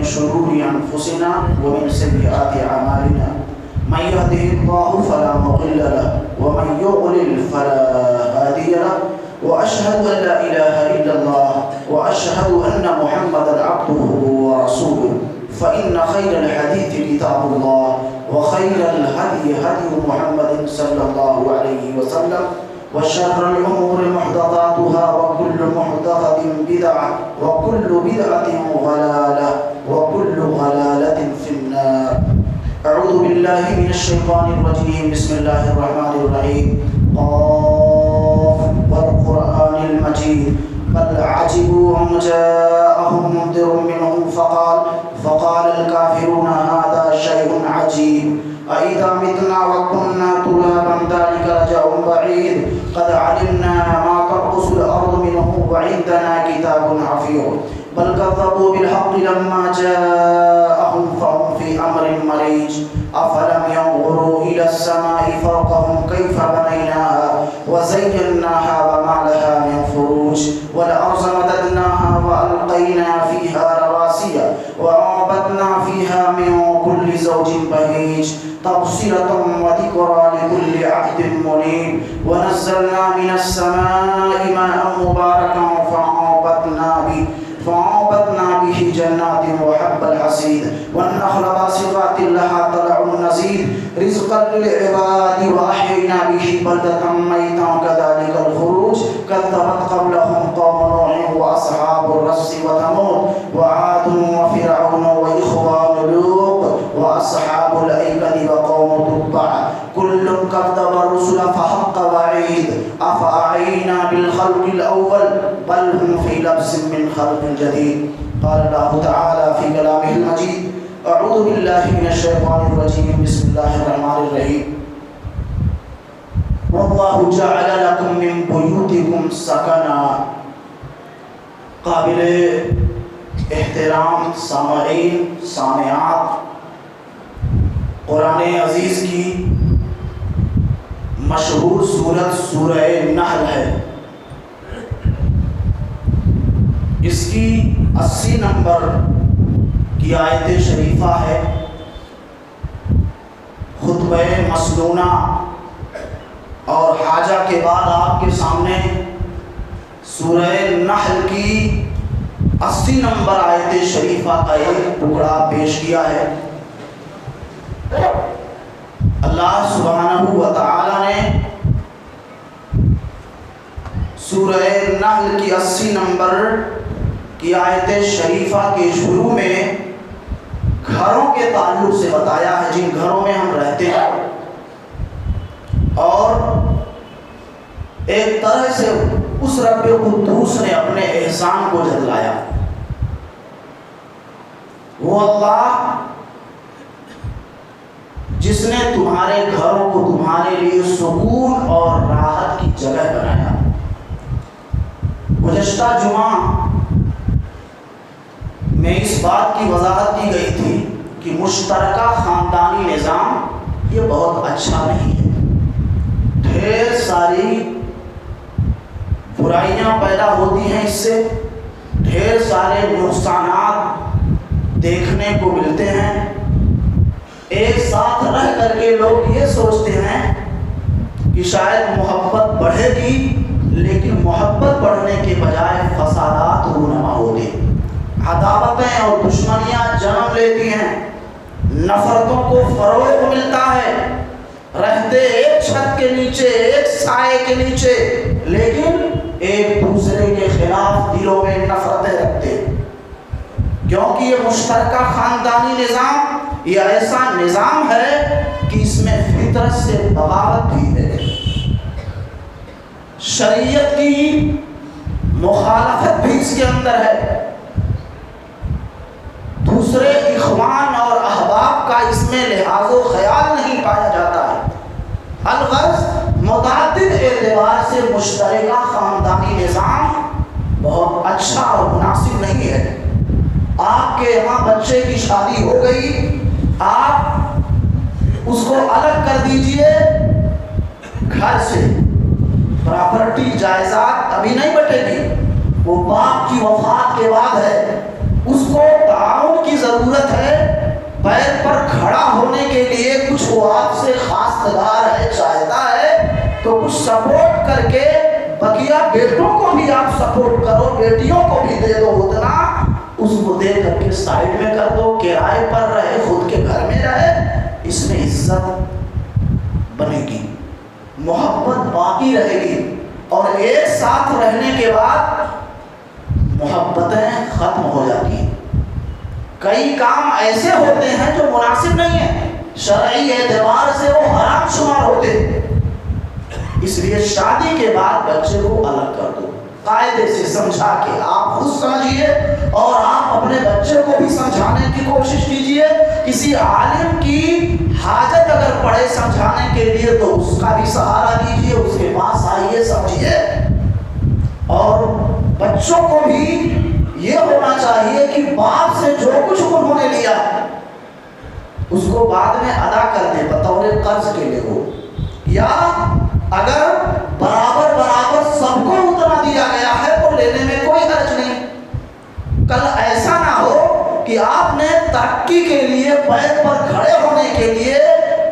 شرور أنفسنا ومن سيئات أعمالنا من يهده الله فلا مضل له ومن يضلل فلا هادي له وأشهد أن لا إله إلا الله وأشهد أن محمدا عبده ورسوله فإن خير الحديث كتاب الله وخير الهدي هدي محمد صلى الله عليه وسلم وشر الأمور محدثاتها وكل محدثة بدعة وكل بدعة ضلالة وكل ضلالة في النار. أعوذ بالله من الشيطان الرجيم. بسم الله الرحمن الرحيم. قاف والقرآن المجيد بل عجبوا أن جاءهم منذر منهم فقال الكافرون هذا شيء عجيب أإذا متنا وكنا ترابا ذلك رجع بعيد قد علمنا ما تنقص الأرض منهم وعندنا كتاب حفيظ بل كذبوا بالحق لما جاءهم فهم في أمر مريج أفلم ينظروا إلى السماء فوقهم كيف بنيناها وزيناها وما لها من فروج والأرض مددناها وألقينا فيها رواسي وأنبتنا فيها من كل زوج بهيج تبصرة وذكرى لكل عبد منيب ونزلنا من السماء ماء مباركا فأنبتنا به جنات وحب الحصيد والنخل باسقات لها طلع نضيد رزقا للعباد وأحيينا به بلدة ميتا كذلك الخروج كذبت قبلهم قوم نوح وأصحاب الرس وثمود وعاد وفرعون وإخوان لوط وأصحاب الأيكة وقوم تبع كل كذب الرسل فحق وعيد أفأعينا بالخلق الأول بل هم في لبس من خلق جديد. قال الله تعالى في كلامه المجيد أعوذ بالله من الشيطان الرجيم. بسم الله الرحمن الرحيم. والله جعل لكم من بيوتكم سكنا. قابل احترام سامعین سامعات، قرآن عزیز کی مشہور سورت سورہ نحل ہے. اس کی 80 نمبر کی آیت شریفہ ہے. خطبہ مسنونہ اور حاجہ کے بعد آپ کے سامنے سورہ نحل کی 80 نمبر آیت شریفہ کا ایک ٹکڑا پیش کیا ہے. اللہ سبحانہ و تعالی نے سورہ نحل کی 80 نمبر کی آیت شریفہ کے شروع میں گھروں کے تعلق سے بتایا ہے، جن گھروں میں ہم رہتے ہیں، اور ایک طرح سے اس رب قدوس نے اپنے احسان کو جتلایا. وہ اللہ جس نے تمہارے گھروں کو تمہارے لیے سکون اور راحت کی جگہ بنایا. گزشتہ جمعہ میں اس بات کی وضاحت کی گئی تھی کہ مشترکہ خاندانی نظام یہ بہت اچھا نہیں ہے. ڈھیر ساری برائیاں پیدا ہوتی ہیں، اس سے ڈھیر سارے نقصانات دیکھنے کو ملتے ہیں. ایک ساتھ رہ کر کے لوگ یہ سوچتے ہیں کہ شاید محبت بڑھے گی، لیکن محبت بڑھنے کے بجائے فسادات رونما ہوتے، عداوتیں اور دشمنیاں جنم لیتی ہیں، نفرتوں کو فروغ ملتا ہے. رہتے ایک چھت کے نیچے، ایک سائے کے نیچے، لیکن ایک دوسرے کے خلاف دلوں میں نفرتیں رکھتے ہیں. کیونکہ یہ مشترکہ خاندانی نظام یہ ایسا نظام ہے کہ اس میں فطرت سے بغاوت بھی ہے، شریعت کی مخالفت بھی اس کے اندر ہے. دوسرے اخوان اور احباب کا اس میں لحاظ و خیال نہیں پایا جاتا ہے. الغرض متعدد اعتبار سے مشترکہ خاندانی نظام بہت اچھا اور مناسب نہیں ہے. آپ کے یہاں بچے کی شادی ہو گئی، آپ اس کو الگ کر دیجئے گھر سے، پراپرٹی جائیداد ابھی نہیں بٹے گی، وہ باپ کی وفات کے بعد ہے. اس کو تعاون کی ضرورت ہے پیر پر کھڑا ہونے کے لیے، کچھ وہ آپ سے خواستگار ہے، چاہتا ہے، تو کچھ سپورٹ کر کے بقیہ بیٹوں کو بھی آپ سپورٹ کرو، بیٹیوں کو بھی دے دو اتنا، اس کو دے کر کے سائڈ میں کر دو، کرائے پر رہے، خود کے گھر میں رہے، اس میں عزت بنے گی، محبت باقی رہے گی، اور ایک ساتھ رہنے کے بعد محبتیں ختم ہو جاتی ہیں۔ کئی کام ایسے ہوتے ہیں جو مناسب نہیں ہیں، شرعی اعتبار سے وہ حرام شمار ہوتے ہیں، اس لیے شادی کے بعد بچے کو الگ کر دو، قاعدے سے سمجھا کے آپ خود سمجھیے اور آپ اپنے بچے کو بھی سمجھانے کی کوشش کیجیے۔ کسی عالم کی حاجت اگر پڑے سمجھانے کے لیے تو اس کا بھی سہارا لیجیے، اس کے پاس آئیے، سمجھیے۔ اور بچوں کو بھی یہ ہونا چاہیے کہ باپ سے جو کچھ انہوں نے لیا اس کو بعد میں ادا کر دے، بطور قرض کے لے ہو، یا اگر برابر برابر سب کو اتنا دیا گیا ہے تو لینے میں کوئی حرج نہیں۔ کل ایسا نہ ہو کہ آپ نے ترقی کے لیے، پیر پر کھڑے ہونے کے لیے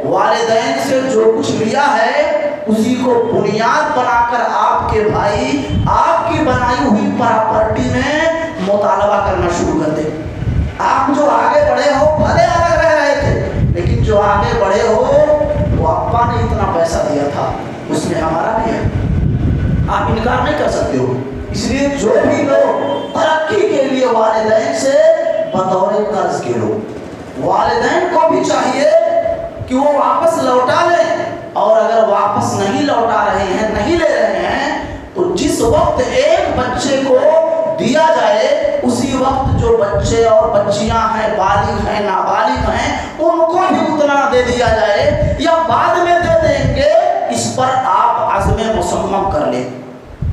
والدین سے جو کچھ لیا ہے اسی کو بنیاد بنا کر آپ کے بھائی آپ کی بنائی ہوئی پراپرٹی میں مطالبہ کرنا شروع کر دیں۔ آپ جو آگے بڑھے ہو، بھلے الگ رہ رہے تھے لیکن جو آگے بڑھے ہو وہ ابا نے اتنا پیسہ دیا تھا، اس میں ہمارا بھی ہے، آپ انکار نہیں کر سکتے ہو۔ اس لیے جو بھی لوگ ترقی کے لیے والدین سے بطور قرض کے لو، والدین کو بھی چاہیے کہ وہ واپس لوٹا لیں، اور اگر واپس نہیں لوٹا رہے ہیں، نہیں لے رہے ہیں، تو جس وقت ایک بچے کو دیا جائے اسی وقت جو بچے اور بچیاں ہیں، بالغ ہیں، نابالغ ہیں، ان کو بھی اتنا دے دیا جائے، یا بعد میں دے دیں گے، اس پر آپ عزم مصمم کر لیں،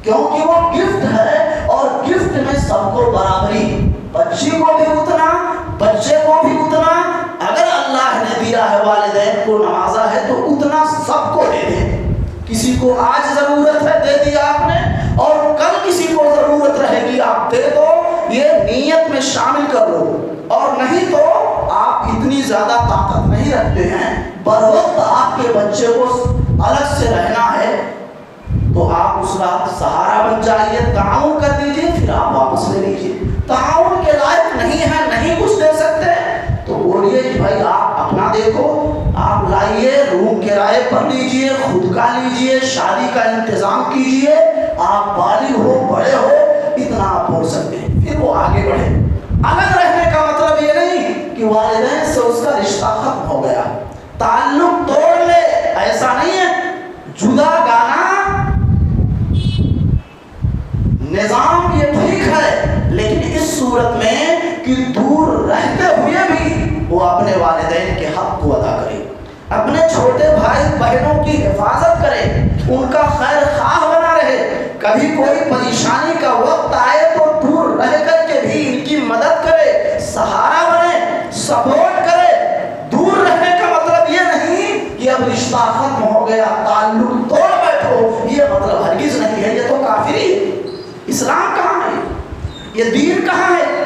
کیونکہ وہ گفٹ ہے اور گفٹ میں سب کو برابری، بچی کو بھی اتنا، بچے کو بھی اتنا، اگر اللہ نے دیا ہے والدین کو نوازا ہے تو اتنا سب کو دے دیں۔ کسی کو آج ضرورت ہے دے دیا آپ نے، اور کل کسی کو ضرورت رہے گی آپ دے دو، یہ نیت میں شامل کر لو، اور نہیں تو آپ اتنی زیادہ طاقت نہیں رکھتے ہیں، بروقت آپ کے بچے کو الگ سے رہنا ہے تو آپ اس کا سہارا بن جائیے، تعاون کر دیجیے، پھر آپ واپس لے لیجیے۔ تعاون کے لائق نہیں ہے، نہیں کچھ دے سکتے تو بولیے کہ بھائی آپ اپنا دیکھو، آپ لائیے، روم کرائے پر لیجیے، خود کا لیجیے، شادی کا انتظام کیجیے، آپ بالغ ہو، بڑے ہو، اتنا آپ بول سکتے ہیں، پھر وہ آگے بڑھے۔ الگ رہنے کا مطلب یہ نہیں کہ والدین سے اس کا رشتہ ختم ہو گیا، تعلق توڑ لے، ایسا نہیں ہے۔ جدا گانا نظام یہ ٹھیک ہے، لیکن اس صورت میں کہ دور رہتے ہوئے بھی وہ اپنے والدین کے حق کو ادا کرے، اپنے چھوٹے بھائی بہنوں کی حفاظت کرے، ان کا خیر خواہ بنا رہے، کبھی کوئی پریشانی کا وقت آئے تو دور رہ کر کے بھی ان کی مدد کرے، سہارا بنے، سپورٹ کرے۔ دور رہنے کا مطلب یہ نہیں کہ اب رشتہ ختم ہو گیا، تعلق توڑ بیٹھو، یہ مطلب ہرگز نہیں ہے، یہ تو کافری ہے۔ اسلام کہاں ہے؟ یہ دین کہاں ہے؟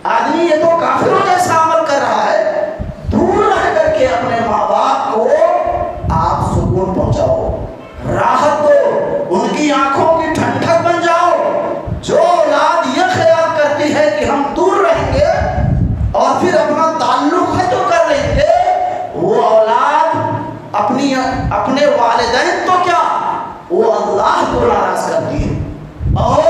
آدمی یہ تو کافروں جیسا عمل کر رہا ہے۔ دور رہ کر کے اپنے ماں باپ کو آپ سکون پہنچاؤ، راحت دو، ان کی آنکھوں کی ٹھنڈک بن جاؤ۔ جو اولاد یہ خیال کرتی ہے کہ ہم دور رہیں گے اور پھر اپنا تعلق ختم کر لیں گے، وہ اولاد اپنے والدین تو کیا، وہ اللہ کو ناراض کرتی ہے۔ اور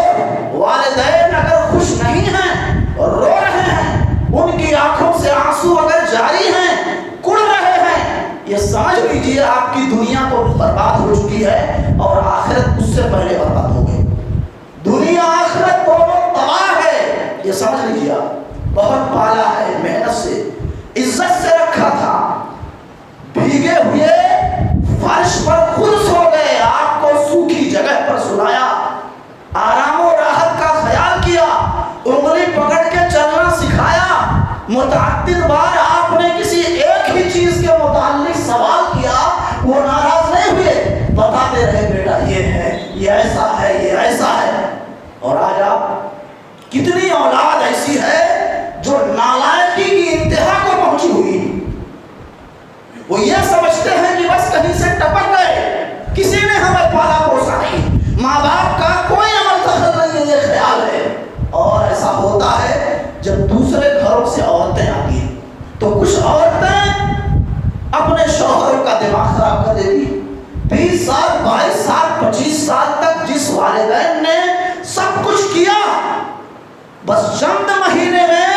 والدین اگر خوش نہیں ہیں، رو رہے ہیں، ان کی آنکھوں سے آنسو اگر جاری ہیں، کڑ رہے ہیں، یہ سمجھ لیجیے آپ کی دنیا تو برباد ہو چکی ہے اور آخرت اس سے پہلے برباد ہو گئی۔ دنیا آخرت دونوں تباہ ہے، یہ سمجھ لیجیے آپ۔ بہت پالا ہے، محنت سے، عزت سے رکھا تھا، بھیگے ہوئے فرش پر خود سو گئے، آپ کو سوکھی جگہ پر سلایا، آرام و راحت کا خیال کیا، انگلی پکڑ کے چلنا سکھایا، متعدد بار آپ نے کسی ایک ہی چیز کے متعلق سوال کیا، وہ ناراض نہیں ہوئے، بتاتے رہے بیٹا یہ ہے، یہ ایسا ہے، یہ ایسا ہے۔ اور آج آپ کتنی اولاد ایسی ہے جو نالائقی کی جب دوسرے گھروں سے عورتیں آتی ہیں تو کچھ عورتیں اپنے شوہروں کا دماغ خراب کر دیتی. 20 سال 22 سال 25 سال تک جس والدین نے سب کچھ کیا، بس چند مہینے میں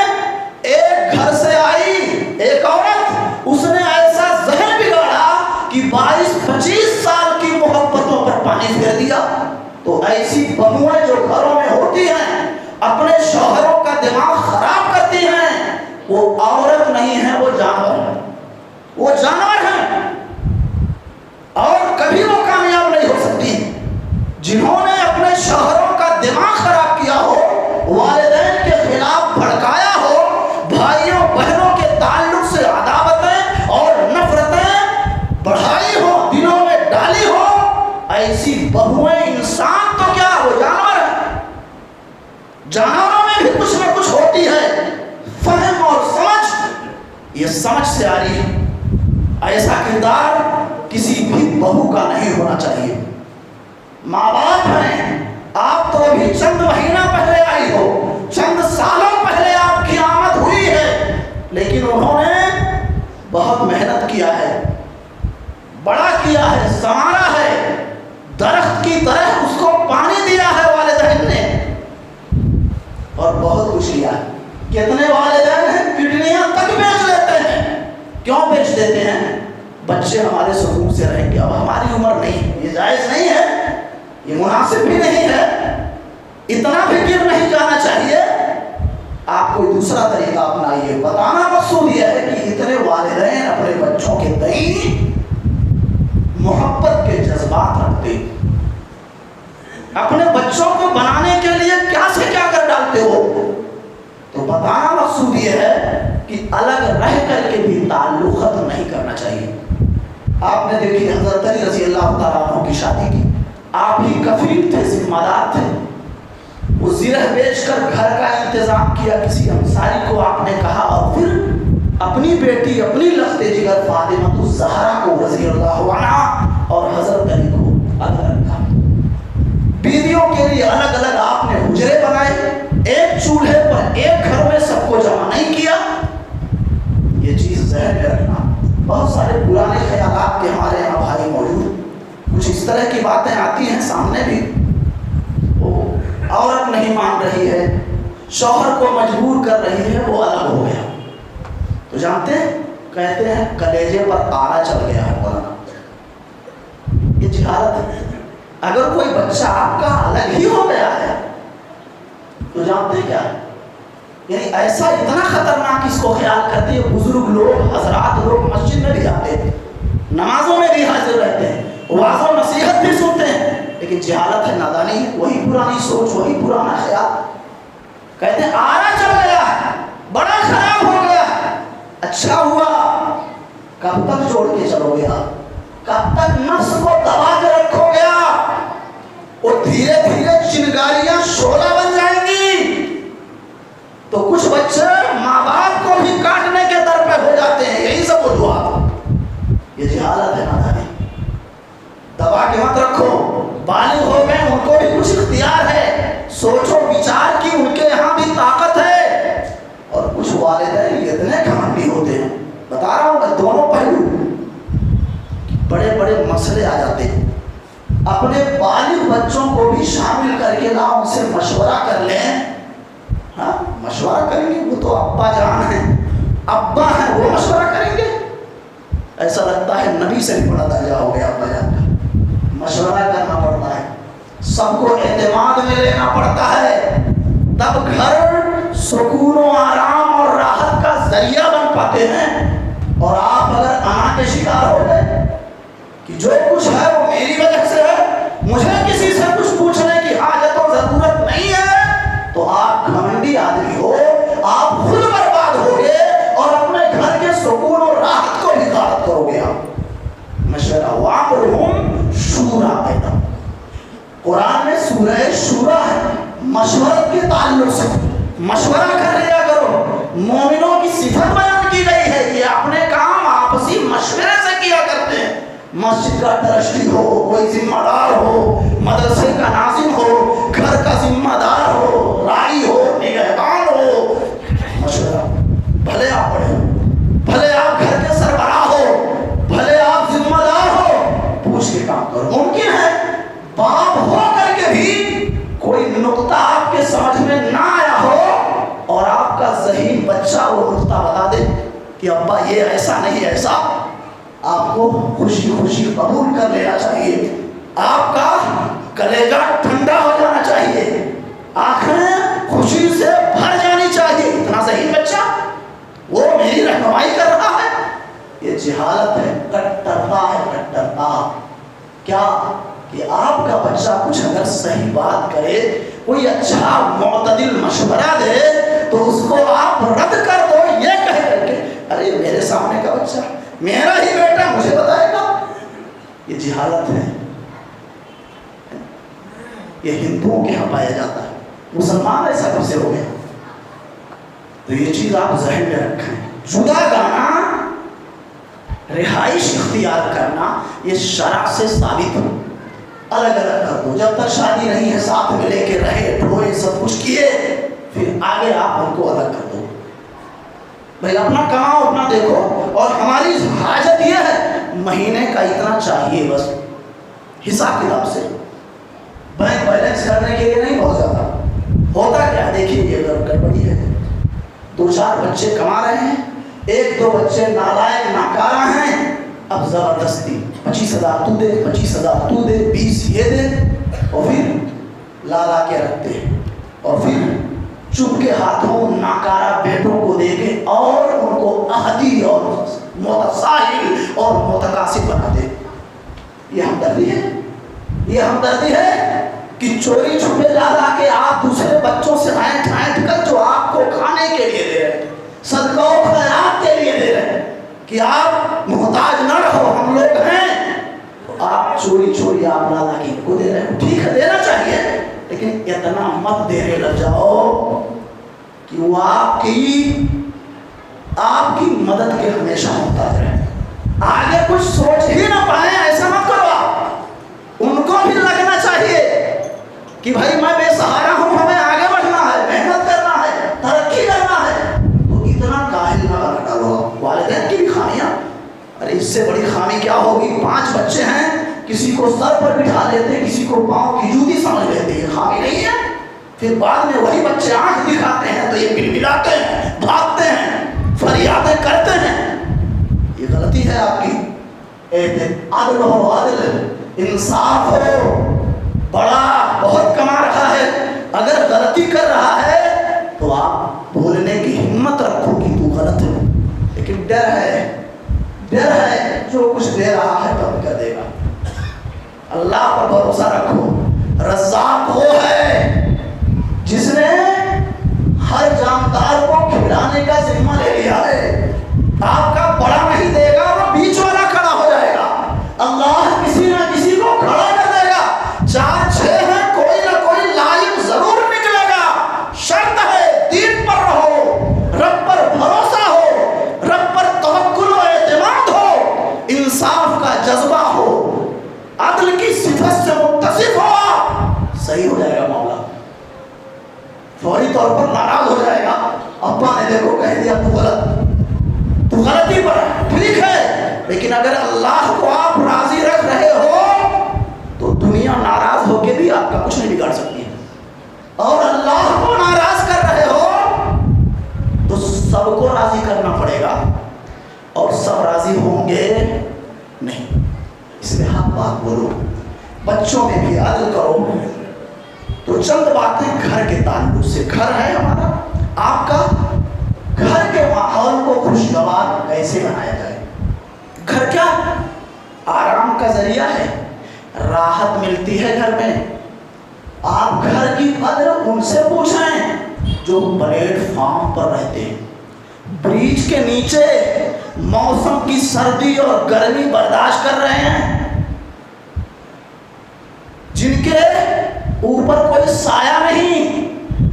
ایک گھر سے آئی ایک عورت، اس نے ایسا ذہن بگاڑا کہ 22-25 سال کی محبتوں پر پانی پھیر دیا. تو ایسی بہویں جو گھروں میں ہوتی ہیں اپنے شوہروں کا دماغ خراب کرتی ہیں، وہ عورت نہیں ہے، وہ جانور ہے. وہ جانور ہیں اور کبھی وہ کامیاب نہیں ہو سکتی. جنہوں نے اپنے شوہروں کا دماغ خراب کیا ہو، والدین کے خلاف بھڑکایا ہو، بھائیوں بہنوں کے تعلق سے عداوتیں اور نفرتیں بڑھائی ہو، دلوں میں ڈالی ہو، ایسی بہویں انسان تو کیا، وہ جانور ہے. جانوروں میں بھی کچھ نہ کچھ ہوتی ہے. فہم اور سمجھ، یہ سمجھ سے آ رہی ہے. ایسا کردار کسی بھی بہو کا نہیں ہونا چاہیے. ماں باپ ہیں، آپ تو ابھی چند مہینہ پہلے آئی ہو، چند سالوں پہلے آپ کی آمد ہوئی ہے، لیکن انہوں نے بہت محنت کیا ہے، بڑا کیا ہے، سنوارا ہے، درخت کی طرح اس کو پانی دیا ہے والدین نے، اور بہت کچھ کیا ہے. کتنے والدین ہیں کڈنیاں تک بیچ لیتے ہیں. کیوں بیچ دیتے ہیں؟ بچے ہمارے سکون سے رہیں گے. اب ہماری عمر نہیں، یہ جائز نہیں ہے، یہ مناسب بھی نہیں ہے، اتنا بھی گر نہیں جانا چاہیے. آپ کوئی دوسرا طریقہ اپنائیے. بتانا مقصود یہ ہے کہ اتنے والدین اپنے بچوں کے تئیں محبت کے جذبات رکھتے، اپنے بچوں کو بنانے کے لیے کیا سے کیا کر ڈالتے ہو. تو بتانا مقصود یہ ہے کہ الگ رہ کر کے بھی تعلق ختم نہیں کرنا چاہیے. آپ نے دیکھی حضرت علی رضی اللہ تعالیٰ عنہ کی شادی کی، آپ ہی کفیل تھے، ذمہ دار تھے. وہ زرہ بیچ کر گھر کا انتظام کیا. کسی انصاری کو آپ نے کہا، اور پھر اپنی بیٹی، اپنی لخت جگر فاطمہ الزہرا کو رضی اللہ عنہا اور حضرت علی کو الگ رکھا. بیویوں کے لیے الگ الگ آپ نے حجرے بنائے. ایک چولہے پر ایک گھر میں سب کو جمع نہیں کیا. یہ چیز ذہن میں رکھنا. بہت سارے پرانے خیالات کے ہمارے یہاں بھائی موجود، کچھ اس طرح کی باتیں آتی ہیں سامنے بھی. وہ عورت نہیں مان رہی ہے، شوہر کو مجبور کر رہی ہے، وہ الگ ہو گیا. تو جانتے ہیں، کہتے ہیں کلیجے پر آرا چل گیا ہے. یہ جہالت ہے. اگر کوئی بچہ آپ کا الگ ہی ہو گیا ہے تو جانتے ہیں کیا، یعنی ایسا اتنا خطرناک اس کو خیال کرتے ہیں. بزرگ لوگ، حضرات لوگ مسجد میں بھی آتے ہیں، نمازوں میں بھی حاضر رہتے ہیں، واعظ و نصیحت بھی سنتے ہیں، لیکن جہالت ہے، نادانی ہے، وہی پرانی سوچ، وہی پرانا خیال. کہتے ہیں آرا چل گیا ہے، بڑا خراب ہو گیا. اچھا ہوا، کب تک جوڑ کے چلو گے آپ؟ کب تک نفس کو دبا کے رکھو گے آپ؟ وہ دھیرے دھیرے چنگاریاں شعلہ بن جائیں گی. تو کچھ بچے ماں باپ کو بھی کاٹنے کے در پہ ہو جاتے ہیں. یہی سب وجوہات. یہ جہالت ہے، نادانی. دبا کے مت رکھو. بالغ ہو گئے، ان کو بھی کچھ اختیار ہے، سوچو وچار کی ان کے یہاں بھی طاقت ہے. اور کچھ والدین اتنے گھمنڈی ہوتے ہیں، بتا رہا ہوں میں، دونوں پہلو. بڑے بڑے مسئلے آ جاتے ہیں، اپنے بالغ بچوں کو بھی شامل کر کے لا، ان سے مشورہ کر لیں. ہاں مشورہ کریں گے، وہ تو ابا جان ہیں، ابا ہیں، وہ مشورہ کریں گے. ایسا لگتا ہے نبی سے بھی بڑا درجہ ہو گیا ابا جان کا. مشورہ کرنا پڑتا ہے، سب کو اعتماد میں لینا پڑتا ہے، تب گھر سکون و آرام اور راحت کا ذریعہ بن پاتے ہیں. اور آپ اگر انا کے شکار ہو گئے کہ جو کچھ ہے وہ میری وجہ سے ہے، مجھے کسی سے کچھ پوچھنے کی حاجت و ضرورت نہیں ہے، تو آپ گھمنڈی آدمی ہو، آپ خود برباد ہوگے اور اپنے گھر کے سکون اور راحت کو بھی غارت کرو گے. آپ مشورہ وَأَمْرُهُمْ شُورَىٰ پیدا. قرآن میں سورہ شورا ہے، مشورت کے تعلق سے مشورہ کر لیا کرو. مومنوں کی صفت بیان کی گئی ہے، یہ اپنے کام آپسی مشورے سے کیا کرتے ہیں. مسجد کا ٹرسٹی ہو، کوئی ذمہ دار ہو، مدرسے کا ناظم ہو، گھر کا ذمہ دار ہو، راعی ہو، نگہبان ہو، کا ذہین بچہ وہ نقطہ بتا دے کہ ابا یہ ایسا نہیں ایسا، آپ کو خوشی خوشی قبول کر لینا چاہیے، آپ کا کلیجہ ٹھنڈا ہو جانا چاہیے، آنکھیں خوشی سے بھر جانی چاہیے، اتنا ذہین بچہ وہ میری رہنمائی کر رہا ہے۔ یہ جہالت ہے، کٹرتا ہے، کٹرتا۔ کیا کہ آپ کا بچہ کچھ اگر صحیح بات کرے، کوئی اچھا معتدل مشورہ دے تو اس کو آپ رد کر دو یہ کہہ کر کے ارے میرے سامنے کا بچہ، میرا ہی بیٹا مجھے بتائے گا، یہ جہالت ہے۔ یہ ہندوؤں کے یہاں پایا جاتا ہے، مسلمان ایسا کب سے ہو گیا؟ تو یہ چیز آپ ذہن میں رکھیں، جدا گانا، رہائش اختیار کرنا، یہ شرع سے ثابت ہو، الگ الگ کر دو، جب تک شادی نہیں ہے ساتھ میں لے کے رہے، ڈھوئے، سب کچھ کیے، پھر آگے آپ ان کو الگ کر دو، بھائی اپنا کماؤ، اپنا دیکھو، اور ہماری حاجت یہ ہے مہینے کا اتنا چاہیے، بس حساب کتاب سے، بینک بیلنس کرنے کے لیے نہیں بہت زیادہ۔ ہوتا کیا دیکھیے، یہ گڑبڑی ہے، 2-4 بچے کما رہے ہیں، 1-2 بچے نالائق ناکارہ ہیں، اب زبردستی 25,000 تو دے، 25,000 تو دے، 20 یہ دے، اور پھر لا کے رکھتے ہیں، اور پھر چپ کے ہاتھوں ناکارہ بیٹوں کو دے کے اور ان کو احدی اور متساہل اور متقاصد بنا دے۔ یہ ہمدردی ہے؟ یہ ہمدردی ہے کہ چوری چھپے لا کے آپ دوسرے بچوں سے اینٹ کر جو آپ کو کھانے کے لیے دے رہے ہیں، صدقہ و خیرات کے لیے دے رہے ہیں کہ آپ محتاج نہ رہو، ہم لوگ ہیں، آپ چوری آپ لا کے ان کو دے رہے ہیں۔ ٹھیک ہے دینا چاہیے، لیکن اتنا مت دینے لگ جاؤ کہ وہ آپ کی مدد کے ہمیشہ محتاج رہے، آگے کچھ سوچ ہی نہ پائیں، ایسا مت کرو آپ۔ ان کو بھی لگنا چاہیے کہ بھائی میں بے سہارا ہوں، ہمیں آگے بڑھنا ہے، محنت کرنا ہے، ترقی کرنا ہے، تو اتنا کاہل نہ بنا ڈالو۔ والدین کی بھی خامیاں، ارے اس سے بڑی خامی کیا ہوگی، 5 بچے ہیں، کسی کو سر پر بٹھا لیتے، کسی کو پاؤں کی جوتی سمجھ لیتے، یہ خامی نہیں ہے؟ پھر بعد میں وہی بچے آنکھ دکھاتے ہیں تو یہ بلبلاتے ہیں، بھاگتے ہیں، فریادیں کرتے ہیں، یہ غلطی ہے آپ کی۔ عدل ہو، عدل، انصاف ہو، بڑا بہت کما رہا ہے، اگر غلطی کر رہا ہے تو آپ بولنے کی ہمت رکھو کہ تو غلط ہے، لیکن ڈر ہے جو کچھ دے رہا ہے تو کر دے گا۔ اللہ پر بھروسہ رکھو، رزاق وہ ہے جس نے ہر جاندار کو کھلانے کا ذمہ لے لیا ہے، آپ کا بڑا نہیں دے گا، وہ بیچ والا کھڑا ہو جائے گا، اللہ کسی نہ کسی کو کھڑا کر دے گا، 4-6 ہیں، کوئی نہ کوئی لائق ضرور نکلے گا، شرط ہے دین پر رہو، رب پر بھروسہ ہو، رب پر توکل و اعتماد ہو، انصاف کا جذبہ ہو، عدل کی صفت سے متصف ہو، صحیح ہو جائے گا معاملہ۔ فوری طور پر ناراض ہو جائے گا، ابا نے دیکھو کہہ دیا تو غلطی پر ٹھیک ہے، لیکن اگر اللہ کو آپ راضی رکھ رہے ہو تو دنیا ناراض ہو کے بھی آپ کا کچھ نہیں بگاڑ سکتی ہے، اور اللہ کو ناراض کر رہے ہو تو سب کو راضی کرنا پڑے گا، اور سب راضی ہوں گے نہیں، اس لیے حق بات بولو، بچوں میں بھی عدل کرو۔ تو چند باتیں گھر کے تعلق سے، گھر ہے ہمارا، آپ کا گھر کے ماحول کو خوشگوار کیسے بنایا جائے؟ گھر کیا آرام کا ذریعہ ہے، راحت ملتی ہے گھر میں، آپ گھر کی قدر ان سے پوچھیں جو پلیٹ فارم پر رہتے ہیں، بریج کے نیچے موسم کی سردی اور گرمی برداشت کر رہے ہیں، جن کے اوپر کوئی سایہ نہیں،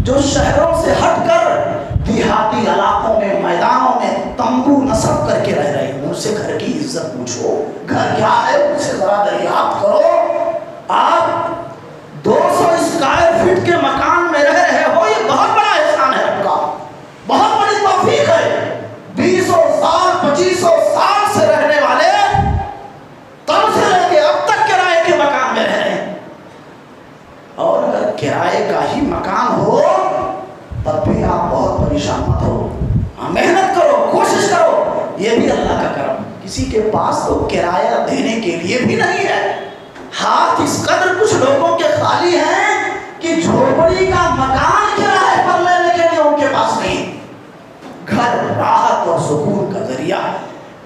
جو شہروں سے ہٹ کر دیہاتی علاقوں میں، میدانوں میں تمبو نصب کر کے رہ رہے ہیں، ان سے گھر کی عزت پوچھو، گھر کیا ہے ان سے ذرا دریافت کرو۔ آپ 200 اسکوائر فٹ کے مکان میں رہ رہے ہو، یہ بہت بڑا احسان ہے رب کا، بہت بڑی توفیق ہے۔ 200 سال 2500 سال سے رہنے والے تب سے لے کے اب تک کرائے کے مکان میں رہ رہے ہیں، اور اگر کرائے کا ہی مکان ہو تب بھی آپ بہت پریشان مت کسی کے پاس تو کرایہ دینے کے لیے بھی نہیں ہے. ہاتھ اس قدر کچھ لوگوں کے خالی ہیں کہ جھوپڑی کا مکان کرائے پر لینے کے لیے ان کے پاس نہیں. گھر راحت اور سکون کا ذریعہ.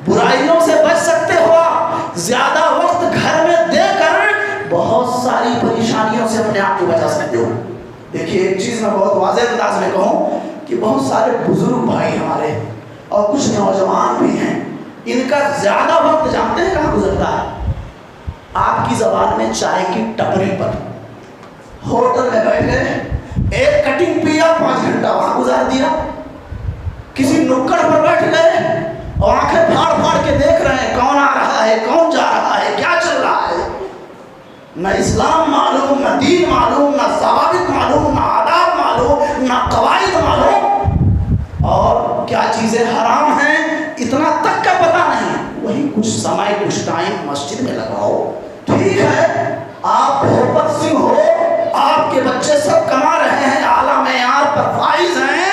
برائیوں سے بچ سکتے ہو آپ زیادہ وقت گھر میں دے کر بہت ساری پریشانیوں سے اپنے آپ کو بچا سکتے ہو. دیکھیے ایک چیز میں بہت واضح انداز میں کہوں کہ بہت سارے بزرگ بھائی ہمارے اور کچھ نوجوان بھی ہیں, ان کا زیادہ وقت جانتے ہیں کہاں گزرتا ہے؟ آپ کی زبان میں چائے کی ٹپری پر, ہوٹل میں بیٹھ گئے, ایک کٹنگ پیا 5 گھنٹہ وہاں گزار دیا. کسی نکڑ پر بیٹھ گئے اور آنکھیں پھاڑ پھاڑ کے دیکھ رہے ہیں کون آ رہا ہے, کون جا رہا ہے, کیا چل رہا ہے. نہ اسلام معلوم, نہ دین معلوم, نہ ضوابط معلوم, نہ آداب معلوم, نہ قواعد معلوم, اور کیا چیزیں حرام ہیں اتنا تک کا پتہ نہیں. وہی کچھ سمے کچھ ٹائم مسجد میں لگاؤ. ٹھیک ہے آپ بھوپت سنگھ ہو, آپ کے بچے سب کما رہے ہیں, اعلیٰ معیار پر فائز ہیں,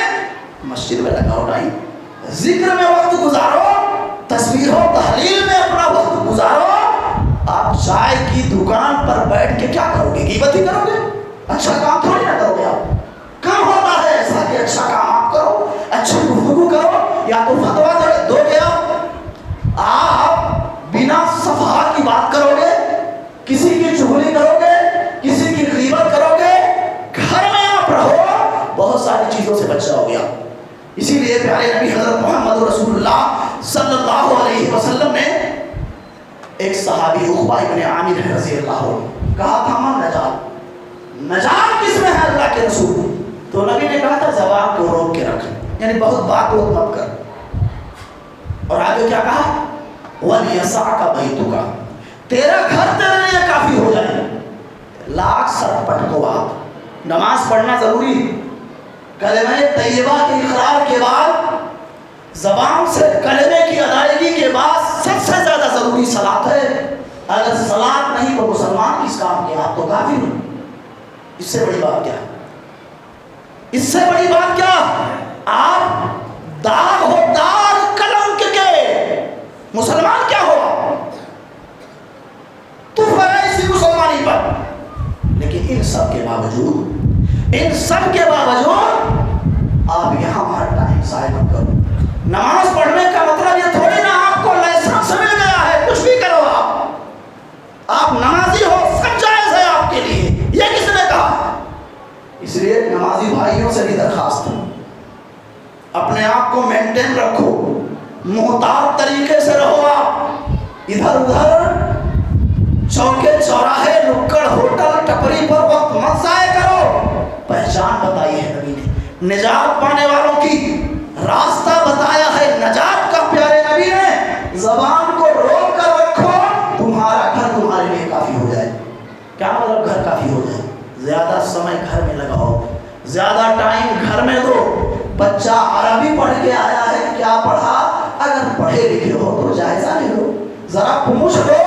مسجد میں لگاؤ ٹائم. ذکر میں وقت گزارو, تسبیح و تحلیل میں اپنا وقت گزارو. آپ چائے کی دکان پر بیٹھ کے کیا کرو گے؟ غیبت ہی کرو گے. اچھا کام تھوڑی نہ کرو گے آپ. کام ہوتا ہے ایسا کہ اچھا کام آپ کرو, اچھی گفتگو کرو, یا تو فتویٰ دو گے آپ بنا صفحہ کی بات کرو گے, کسی کی چغلی کرو گے, کسی کی غیبت کرو گے. گھر میں آپ رہو, بہت ساری چیزوں سے بچ جاؤ گے آپ. اسی لیے پیارے نبی حضرت محمد رسول اللہ صلی اللہ علیہ وسلم نے ایک صحابی عقبہ ابن عامر رضی اللہ عنہ کہا تھا من نجات, نجات کس میں ہے اللہ کے رسول؟ تو نبی نے کہا تھا زبان کو روک کے رکھ, یعنی بہت بات مت کر. اور آگے کیا کہا؟ وَلْيَسَعْكَ بَيْتُكَ, تیرا گھر تیرے لیے کافی ہو جائے. لاکھ سٹپٹ کو آپ نماز پڑھنا ضروری ہے. کلمہ طیبہ کے اقرار کے بعد, زبان سے کلمے کی ادائیگی کے بعد سب سے زیادہ ضروری صلاۃ ہے. اگر صلاۃ نہیں تو مسلمان کس کام کے؟ آپ تو کافر نہیں. اس سے بڑی بات کیا؟ اس سے بڑی بات کیا؟ آپ داغ ہو, داغ کلنک کے مسلمان کیا ہوا تو فرائض مسلمانی پر. لیکن ان سب کے باوجود آپ یہاں ہر ٹائم ضائع مت کرو. نماز پڑھنے کا مطلب یہ تھوڑی نا آپ کو لائسنس مل گیا ہے کچھ بھی کرو آپ نمازی ہو, سب جائز ہے آپ کے لیے. یہ کس نے کہا؟ اس لیے نمازی بھائیوں سے بھی درخواست ہے, اپنے آپ کو مینٹین رکھو, محتاط طریقے سے رہو. آپ ادھر ادھر چوکے چوراہے نکڑ ہوٹل ٹپری پر وقت مت ضائع کرو. پہچان بتائی ہے نبی نے, نجات پانے والوں کی راستہ بتایا ہے نجات کا پیارے نبی نے. زبان کو روک کر رکھو, تمہارا گھر تمہارے لیے کافی ہو جائے. کیا مطلب گھر کافی ہو جائے؟ زیادہ سمے گھر میں لگاؤ, زیادہ ٹائم گھر میں دو. بچہ عربی پڑھ کے آیا ہے, کیا پڑھا؟ اگر پڑھے لکھے ہو تو جائزہ لے لو, ذرا پوچھ لو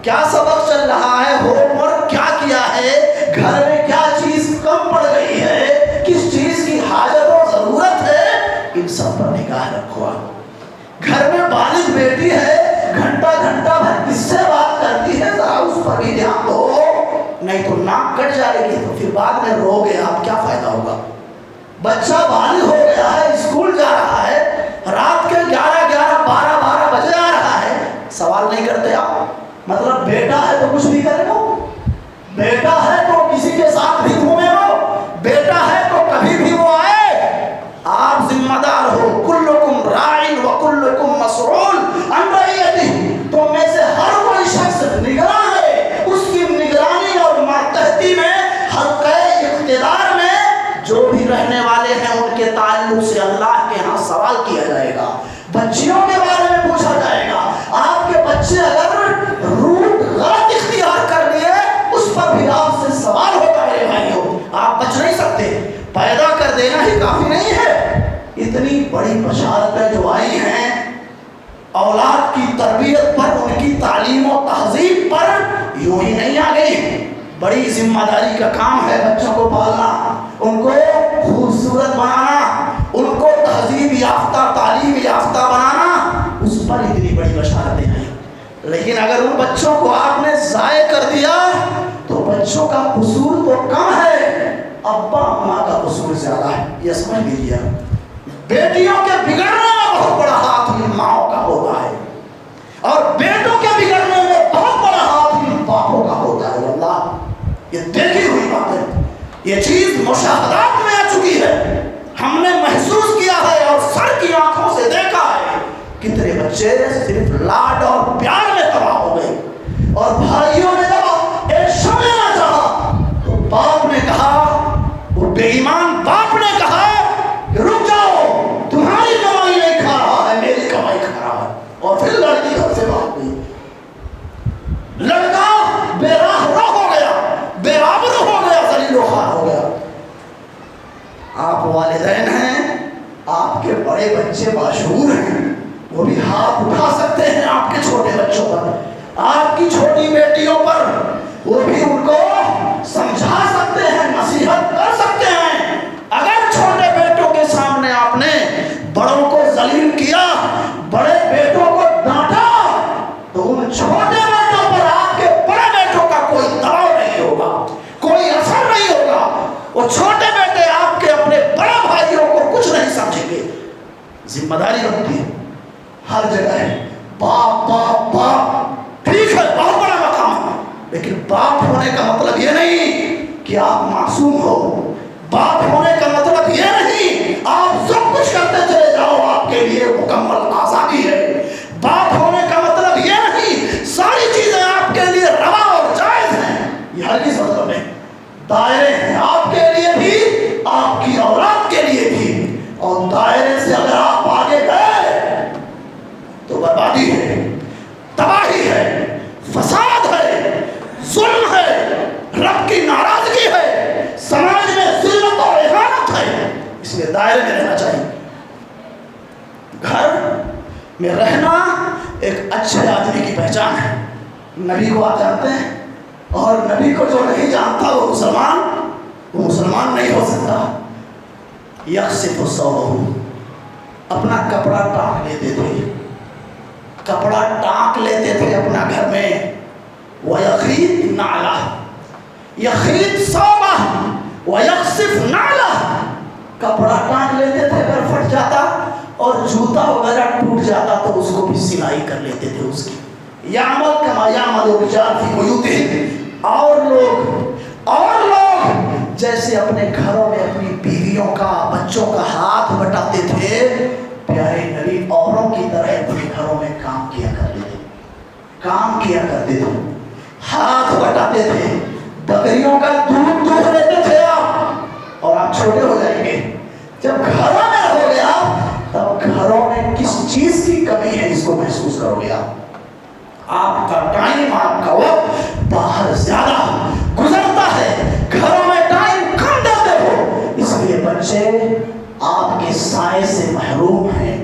کیا سبق چل رہا ہے, ہوم ورک کیا کیا ہے, گھر میں کیا چیز کم پڑ گئی ہے, کس چیز کی حاجت و ضرورت ہے. ان سب پر نگاہ رکھو. آپ گھر میں بالغ بیٹی ہے, گھنٹہ گھنٹہ بھر کس سے بات کرتی ہے, ذرا اس پر بھی دھیان دو, نہیں تو ناک کٹ جائے گی تو پھر بعد میں رو گے آپ, کیا فائدہ ہوگا. بچہ بالغ ہو گیا ہے, اسکول جا رہا ہے, رات کے 11 بجے آ رہا ہے, سوال نہیں کرتے آپ. مطلب بیٹا ہے تو کچھ بھی کرے گا, بیٹا ہے تو کسی کے ساتھ بھی گھومے گا, بیٹا ہے تو کبھی بھی وہ آئے. آپ ذمہ دار ہو, کلکم راعٍ وکلکم مسئول عن رعیتہ. تو میں سے ہر کوئی شخص نگراں ہے, اس کی نگرانی اور ماتحتی میں, حلقہ اقتدار میں جو بھی رہنے والے ہیں ان کے تعلق سے اللہ کے ہاں سوال کیا جائے گا. بچیوں کے بارے میں پوچھا جائے گا. آپ کے بچے اگر روٹ غلط اختیار کر لیے, اس پر بھی آپ سے سوال ہوگا. میرے بھائیوں, آپ بچ نہیں سکتے. پیدا کر دینا ہی کافی نہیں ہے. اتنی بڑی بشارتیں جو آئی ہیں اولاد کی تربیت پر, ان کی تعلیم و تہذیب پر, یوں ہی نہیں آ گئی. بڑی ذمہ داری کا کام ہے بچوں کو پالنا, ان کو خوبصورت بنانا, ان کو تہذیب یافتہ تعلیم یافتہ بنانا. اس پر اتنی بڑی بشارت قصور زیادہ ہے، یہ سمجھ لیجیے۔ بیٹیوں کے بگڑنے میں بہت بڑا ہاتھ ان ماؤں کا ہوتا ہے، اور بیٹوں کے بگڑنے میں بہت بڑا ہاتھ ان باپوں کا ہوتا ہے۔ اللہ یہ دیکھی ہوئی بات ہے، یہ چیز مشاہدات میں آ چکی ہے، ہم نے محسوس کیا ہے اور سر کی آنکھوں سے دیکھا ہے۔ کتنے بچے صرف لاڈ اور پیار میں تباہ ہو گئے، اور بھائیوں نے جب ایک سمجھنا چاہا تو باپ نے کہا، وہ بے ایمان باپ نے کہا کہ رک جاؤ، تمہاری کمائی نہیں کھا رہا ہے، میری کمائی کھا رہا ہے، اور پھر لڑکی گھر سے بھاگ گئی۔ لڑکا بے راہ رو ہو گیا، بے آبرو ہو گیا، ذلیل و خوار ہو گیا۔ آپ والدین ہیں، آپ کے بڑے بچے باشعور ہیں، وہ بھی ہاتھ اٹھا سکتے ہیں آپ کے چھوٹے بچوں پر، آپ کی چھوٹی بیٹیوں پر، وہ بھی ان کو سمجھا سکتے ہیں، نصیحت کر سکتے ہیں۔ اگر چھوٹے بیٹوں کے سامنے آپ نے بڑوں کو ذلیل کیا، بڑے بیٹوں کو ڈانٹا، تو ان چھوٹے بیٹوں پر آپ کے بڑے بیٹوں کا کوئی دباؤ نہیں ہوگا، کوئی اثر نہیں ہوگا۔ وہ چھوٹے بیٹے آپ کے اپنے بڑے بھائیوں کو کچھ نہیں سمجھیں گے۔ ذمہ داری ہوتی ہے ہر جگہ ہے، باپ باپ باپ ٹھیک ہے، بہت بڑا مقام ہے، لیکن باپ ہونے کا مطلب یہ نہیں کہ آپ معصوم ہو، باپ ہونے کا مطلب یہ نہیں آپ سب کچھ کرتے چلے جاؤ، آپ کے لیے مکمل آزادی ہے۔ باپ ہونے کا مطلب یہ نہیں ساری چیزیں آپ کے لیے روا اور جائز ہیں، یہ ہرگز مطلب نہیں۔ دائرے ہیں آپ کے لیے بھی، آپ کی اولاد کے لیے بھی، اور دائرے سے اگر آپ آگے گئے تو بربادی ہے، تباہی ہے، فساد ہے، ظلم ہے، رب کی ناراضگی ہے، سماج میں ذلت اور اہانت ہے۔ اس لیے دائرے میں رہنا چاہیے۔ گھر میں رہنا ایک اچھے آدمی کی پہچان ہے۔ نبی کو آپ جانتے ہیں، اور نبی کو جو نہیں جانتا وہ مسلمان نہیں ہو سکتا۔ یخسف ثوبہ، اپنا کپڑا ٹانک لیتے تھے، کپڑا ٹانک لیتے تھے اپنا گھر میں۔ وَيَخِيطْ نَعْلَهُ، یخیط ثوبہ وَيَخْسِفْ نَعْلَهُ، کپڑا ٹانک لیتے تھے، اگر پھٹ جاتا اور جوتا وغیرہ ٹوٹ جاتا تو اس کو بھی سلائی کر لیتے تھے اس کی۔ یعمل کما یعمل الرجال فی بیوتہم، اور لوگ جیسے اپنے گھروں میں اپنی بیویوں کا، بچوں کا ہاتھ بٹاتے تھے، پیارے نبی اوروں کی طرح اپنے گھروں میں کام کیا کرتے تھے، ہاتھ بٹاتے تھے، بکریوں کا دودھ دودھ لیتے تھے آپ، اور آپ چھوٹے ہو جائیں گے۔ جب گھروں میں ہو گیا تب گھروں میں کس چیز کی کمی ہے اس کو محسوس کرو گے آپ کا ٹائم، آپ کا وقت باہر زیادہ گزرتا ہے، گھروں میں ٹائم کم دیتے ہو، اس لیے بچے آپ کے سائے سے محروم ہیں۔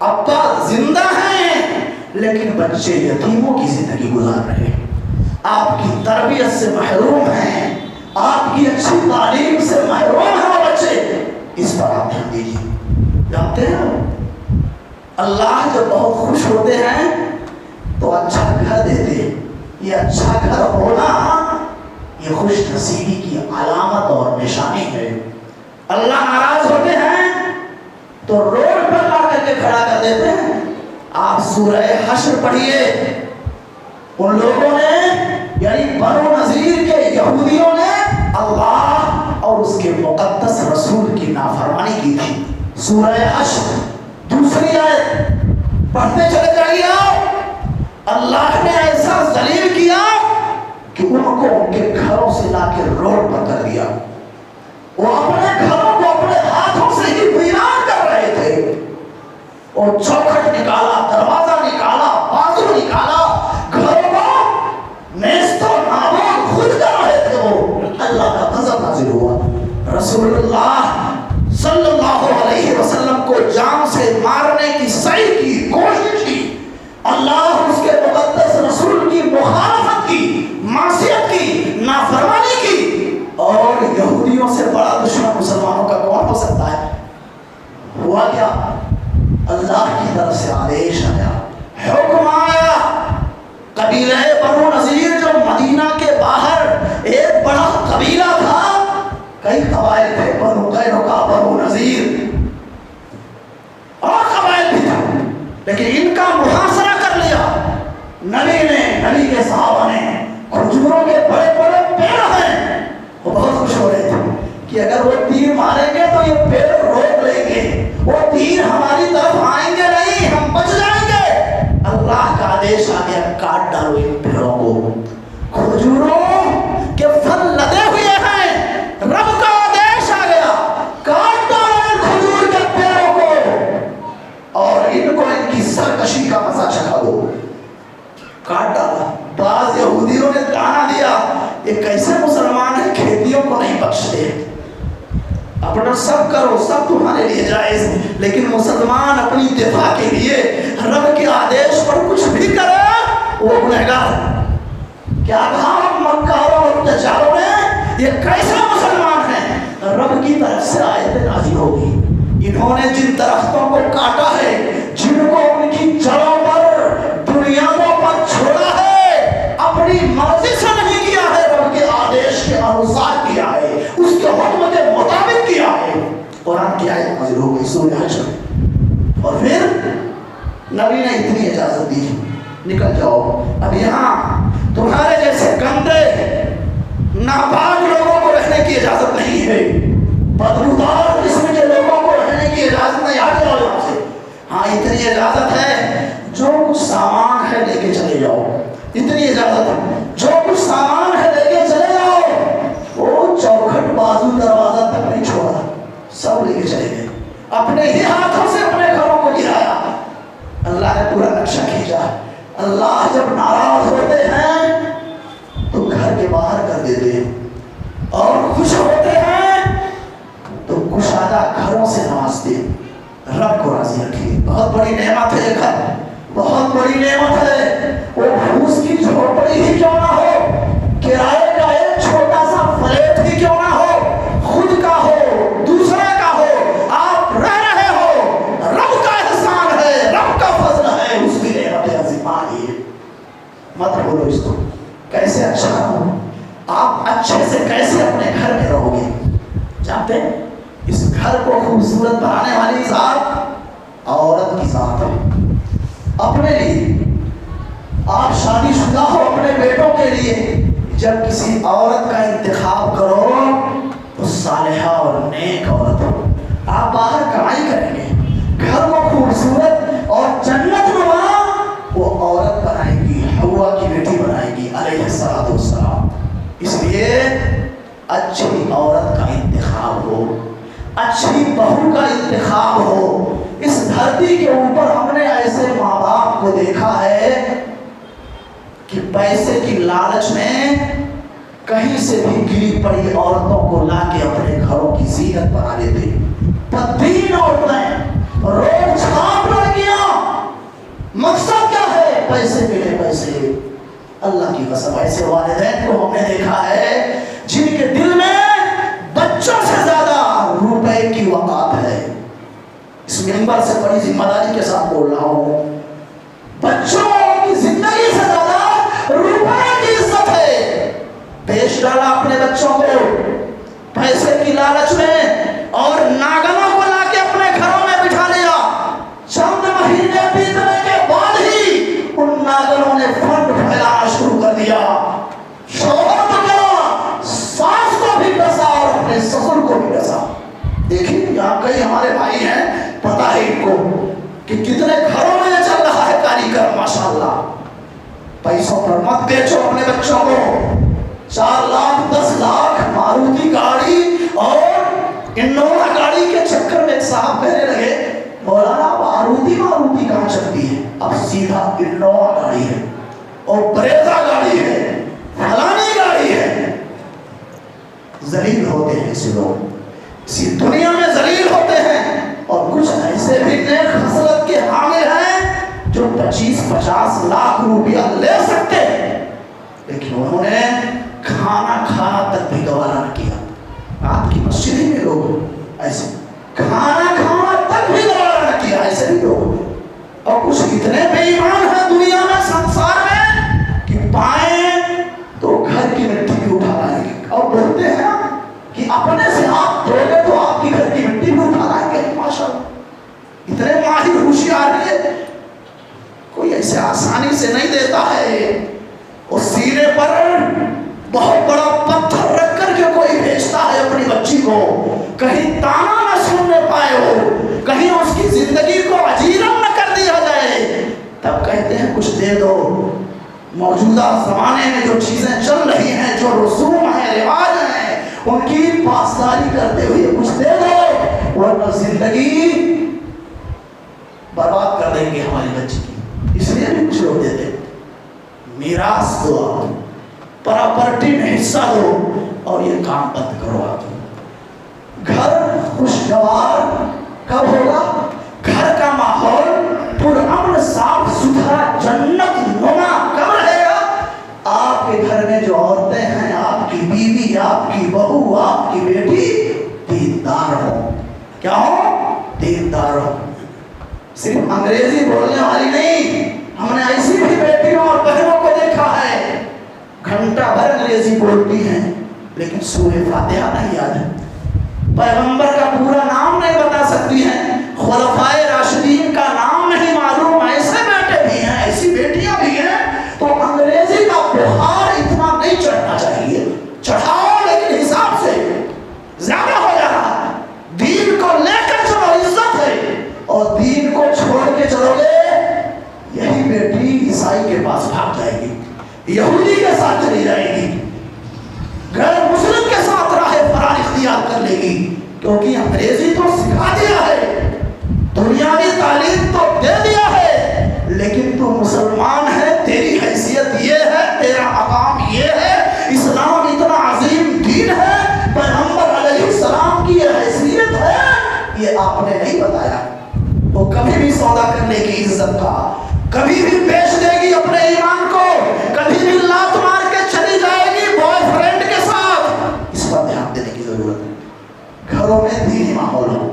ابا زندہ ہیں لیکن بچے یتیموں کی زندگی گزار رہے ہیں، آپ کی تربیت سے محروم ہیں، آپ کی اچھی تعلیم سے محروم ہیں بچے۔ اس پر آپ دھیان دیجیے۔ جانتے ہیں اللہ جب بہت خوش ہوتے ہیں تو اچھا گھر دیتے ہیں۔ یہ اچھا گھر ہونا یہ خوش نصیبی کی علامت اور نشانی ہے۔ اللہ ناراض ہوتے ہیں تو روڈ پر لا کر کے کھڑا کر دیتے ہیں۔ آپ سورہ حشر پڑھیے، ان لوگوں نے یعنی بنو نذیر کے یہودیوں نے اللہ اور اس کے مقدس رسول کی نافرمانی کی تھی۔ سورہ حشر دوسری آیت پڑھتے چلے جائیے آپ۔ اللہ نے ایسا ذلیل کیا کہ ان کو ان کے گھروں سے لا کے روڈ پر کر دیا۔ وہ اپنے گھروں کو اپنے ہاتھوں سے ہی ویران کر رہے تھے، اور چوکھٹ نکالا، دروازہ نکالا، بازو نکالا، گھروں کو نیست و نابود خود کر رہے تھے۔ وہ اللہ کا غضب نازل ہوا۔ رسول اللہ صلی اللہ علیہ وسلم کو جان سے مارنے کی سعی کی، کوشش کی، اللہ اس کے مقدس رسول کی مخالفت کی، معصیت کی، نافرمانی کی، اور یہودیوں سے بڑا دشمن مسلمانوں کا کون ہو سکتا ہے؟ ہوا کیا؟ اللہ کی طرف سے آدیش آیا، حکم آیا، قبیلہ بنو نذیر جو مدینہ کے باہر ایک بڑا قبیلہ تھا، کئی قبائل تھے، بنو قینقاع، بنو نذیر اور قبائل بھی تھے، لیکن ان کا محاصرہ کر لیا نبی نے، نبی کے صحابہ نے۔ کھجوروں کے بڑے بڑے پیڑ ہیں، وہ بہت خوش ہو رہے تھے کہ اگر وہ تیر ماریں گے تو یہ پیڑ روک لیں گے، وہ تیر ہماری طرف آئیں گے نہیں، ہم بچ جائیں گے۔ اللہ کا آدیش آ گیا، کاٹ ڈالو ان پیڑوں کو۔ کھجوروں کے پھل لدے ہوئے ہیں، رب کا آدیش آ گیا، کاٹ ڈالو ان کھجور کے پیڑوں کو اور ان کو ان کی سرکشی کا مزہ چکھا دو۔ کاٹ ڈالا۔ بعض یہودیوں نے تانا دیا، یہ کیسے مسلمان ہیں، کھیتیوں کو نہیں بخشتے، اپنا سب کرو، سب تمہارے لیے جائز، لیکن مسلمان اپنی دفاع کے لیے رب کے آدیش پر کچھ بھی کرے وہ گنہگار۔ کیا کہا مکاروں اور تجاروں نے، یہ کیسے مسلمان ہیں؟ رب کی طرف سے آیت نازل ہوگی، انہوں نے جن درختوں کو کاٹا ہے، جن کو ان کی جڑوں پر، بنیادوں پر چھوڑا ہے، اپنی مرضی سے نہیں کیا ہے، رب کے آدیش کے انوسار کیا ہے، اس کے حکم کے مطابق کیا ہے۔ قرآن کی آیت نازل ہو گئی سورہ حشر، اور پھر نبی نے اتنی اجازت دی، نکل جاؤ، اب یہاں تمہارے جیسے گندے ناپاک لوگوں کو رہنے کی اجازت نہیں ہے، بدبودار قسم کے لوگوں کو رہنے کی اجازت نہیں، ہٹ جاؤ یہاں سے۔ ہاں اتنی اجازت ہے، جو کچھ سامان ہے لے کے چلے جاؤ، اتنی اجازت ہے، جو کچھ سامان ہے لے کے چلے جاؤ۔ وہ چوکھٹ بازو دروازہ تک نہیں چھوڑا، سب لے کے چلے گئے، اپنے ہی ہاتھوں سے اپنے گھروں کو گرایا۔ اللہ نے پورا نقشہ کھینچا۔ اللہ جب ناراض ہوتے ہیں تو گھر کے باہر کر دیتے ہیں، اور خوش ہوتے ہیں تو کشادہ گھروں سے نوازتے ہیں۔ رب کو راضی رکھیے، بہت بڑی نعمت ہے یہ گھر، بہت بڑی نعمت ہے۔ وہ پھوس کی جھوپڑی ہی کیوں نہ ہو، کرائے کا ایک چھوٹا سا فلیٹ ہی کیوں نہ ہو، خود کا ہو، دوسرے کا ہو، آپ رہ رہے ہو، رب کا احسان ہے، رب کا فضل ہے، اس کی نعمت عظیمانی ہے۔ مت بولو اس کو، کیسے اچھا ہو، آپ اچھے سے کیسے اپنے گھر میں رہو گے؟ جانتے ہیں اس گھر کو خوبصورت بنانے والی ذات عورت کی ذات ہے۔ اپنے لیے آپ شادی شدہ ہو، اپنے بیٹوں کے لیے جب کسی عورت کا انتخاب کرو تو صالحہ اور نیک عورت ہو۔ آپ باہر کمائی کریں گے، گھر کو خوبصورت اور جنت نما وہ عورت بنائے گی، حوا کی بیٹی بنائے گی علیہ السلام۔ اس لیے اچھی عورت کا انتخاب ہو، اچھی بہو کا انتخاب ہو۔ اس دھرتی کے اوپر ہم نے ایسے ماں باپ کو دیکھا ہے کہ پیسے کی لالچ میں کہیں سے بھی گری پڑی عورتوں کو لا کے اپنے گھروں کی زینت بنا دیتے، بدین عورتیں، روڈ چھاپ لڑکیاں، مقصد کیا ہے؟ پیسے ملے، پیسے۔ اللہ کی قسم ایسے والدین کو ہم نے دیکھا ہے جن کے دل میں بچوں سے زیادہ روپے کی وقات ہے۔ اس منبر سے بڑی ذمہ داری کے ساتھ بول رہا ہوں، بچوں کی زندگی سے زیادہ روپے کی عزت ہے۔ بیچ ڈالا اپنے بچوں کو پیسے کی لالچ میں، اور ناگنوں کو لا کے اپنے گھروں میں بٹھا لیا۔ چند مہینے بیتنے کے بعد ہی ان ناگنوں نے فنڈ پھیلانا شروع کر دیا، شوہر کو کیا، ساس کو بھی ڈسا اور اپنے سسر کو بھی ڈسا۔ دیکھیں یہاں کئی ہمارے بھائی ہیں، پتہ ہے ان کو کہ کتنے گھروں میں چل رہا ہے کاریگر، ماشاءاللہ۔ پیسوں پر مت بیچو اپنے بچوں کو۔ 4 لاکھ 10 لاکھ ماروتی گاڑی اور انووا گاڑی کے چکر میں ایک صاحب کہنے لگے، مولانا ماروتی کہاں چلتی ہے؟ اب سیدھا انووا گاڑی ہے اور بریزا گاڑی ہے، فلانی گاڑی ہے۔ ذلیل ہوتے ہیں ایسے لوگ، اسی دنیا میں ذلیل ہوتے ہیں۔ اور کچھ ایسے بھی نیک خصلت کے حامل ہیں جو 25-50 لاکھ روپیہ لے سکتے ہیں، لیکن انہوں نے کھانا کھانا تک بھی گوارا نہ کیا۔ آپ کی مسجد میں لوگ ایسے کھانا کھانا تک بھی گوارا نہ کیا، ایسے بھی لوگ۔ اور کچھ اتنے بے ایمان ہیں دنیا میں، سنسار میں، کہ پائیں تو گھر کی مٹی بھی اٹھا لائیں گے اور بولتے ہیں کہ اپنے سے اتنے ماہر ہوشیار ہے، کوئی ایسے آسانی سے نہیں دیتا ہے. اس سینے پر بہت بڑا پتھر رکھ کر کے کوئی بھیجتا ہے اپنی بچی کو، کہیں تانا نہ سننے پائے ہو، کہیں اس کی زندگی کو اجیرن نہ کر دیا جائے. تب کہتے ہیں کچھ دے دو. موجودہ زمانے میں جو چیزیں چل رہی ہیں، جو رسوم ہیں، رواج ہیں، ان کی پاسداری کرتے ہوئے کچھ دے دو، ورنہ زندگی برباد کر دیں گے ہماری بچی کی. اس لیے بھی کچھ لوگ دیتے، میراث دو، پراپرٹی میں حصہ دو اور یہ کام بند کرو. آپ گھر خوشگوار کب ہوگا؟ گھر کا ماحول پرامن صاف ستھرا جنت نما کب رہے گا؟ آپ کے گھر میں جو عورتیں ہیں، آپ کی بیوی، آپ کی بہو، آپ کی بیٹی دیندار ہو. کیا ہو؟ دیندار ہو. صرف انگریزی بولنے والی نہیں، ہم نے ایسی بھی بیٹیوں اور بہنوں کو دیکھا ہے گھنٹہ بھر انگریزی بولتی ہیں لیکن سورہ فاتحہ نہیں یاد ہے، پیغمبر کا پورا نام نہیں بتا سکتی ہیں، خلفائے راشدین کا نام نہیں معلوم. ایسے بیٹے بھی ہیں، ایسی بیٹیاں بھی ہیں. تو انگریزی کا بخار اتنا نہیں چڑھنا چاہیے. چڑھاؤ لیکن حساب سے، زیادہ ہو جا رہا ہے. دین کو لے کر چلو، عزت ہے. اور دین کو چھوڑ کے چلو گے، یہی بیٹی عیسائی کے پاس بھاگ جائے گی، یہودی کے ساتھ چلی جائے گی، غیر مسلم کے ساتھ راہ فرار اختیار کر لے گی. کیونکہ انگریزی تو سکھا دیا ہے، دنیاوی تعلیم تو دے دیا ہے، لیکن تو مسلمان ہے، تیری حیثیت یہ ہے، تیرا مقام یہ ہے. اسلام اتنا عظیم دین ہے، پیغمبر علیہ السلام کی یہ حیثیت ہے، یہ آپ نے نہیں بتایا. وہ کبھی بھی سودا کر لے گی عزت کا، کبھی بھی بیچ دے گی اپنے ایمان کو، کبھی بھی لات مار کے چلی جائے گی بوائے فرینڈ کے ساتھ. اس پر دھیان دینے کی ضرورت ہے. گھروں میں دینی ماحول ہو،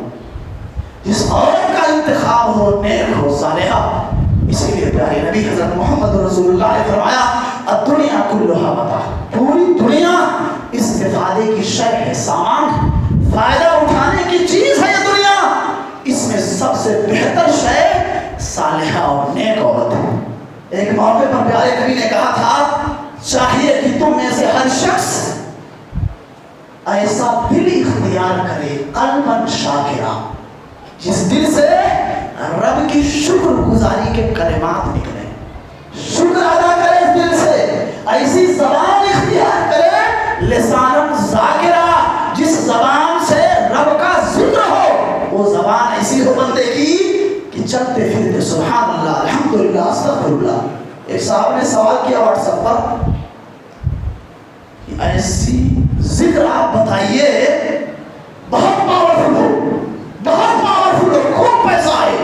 جس عورت کا انتخاب ہو نیک ہو، صالحہ. اسی لیے پیارے نبی حضرت محمد رسول اللہ نے فرمایا الدنیا کلھا متاع، پوری دنیا استفادے کی شے ہے، سامان، فائدہ اٹھانے کی چیز ہے یہ دنیا. اس میں سب سے بہتر شے صالحہ اور نیک عورت ہے. ایک موقع پر پیارے نبی نے کہا تھا چاہیے کہ تم میں سے ہر شخص ایسا دل اختیار کرے قلباً شاکرا، جس دل سے رب کی شکر گزاری کے کلمات نکلے، شکر ادا کرے اس دل سے. ایسی زبان اختیار کرے لساناً ذاکرا، جس زبان سے رب کا ذکر ہو. وہ زبان ایسی ہو بندے کی کہ چلتے پھرتے سبحان اللہ، الحمدللہ، استغفر اللہ. ایک صاحب نے سوال کیا واٹس ایپ پر کہ ایسی ذکر آپ بتائیے بہت پاورفل ہو، بہت پاورفل ہو، خوب پیسہ آئے.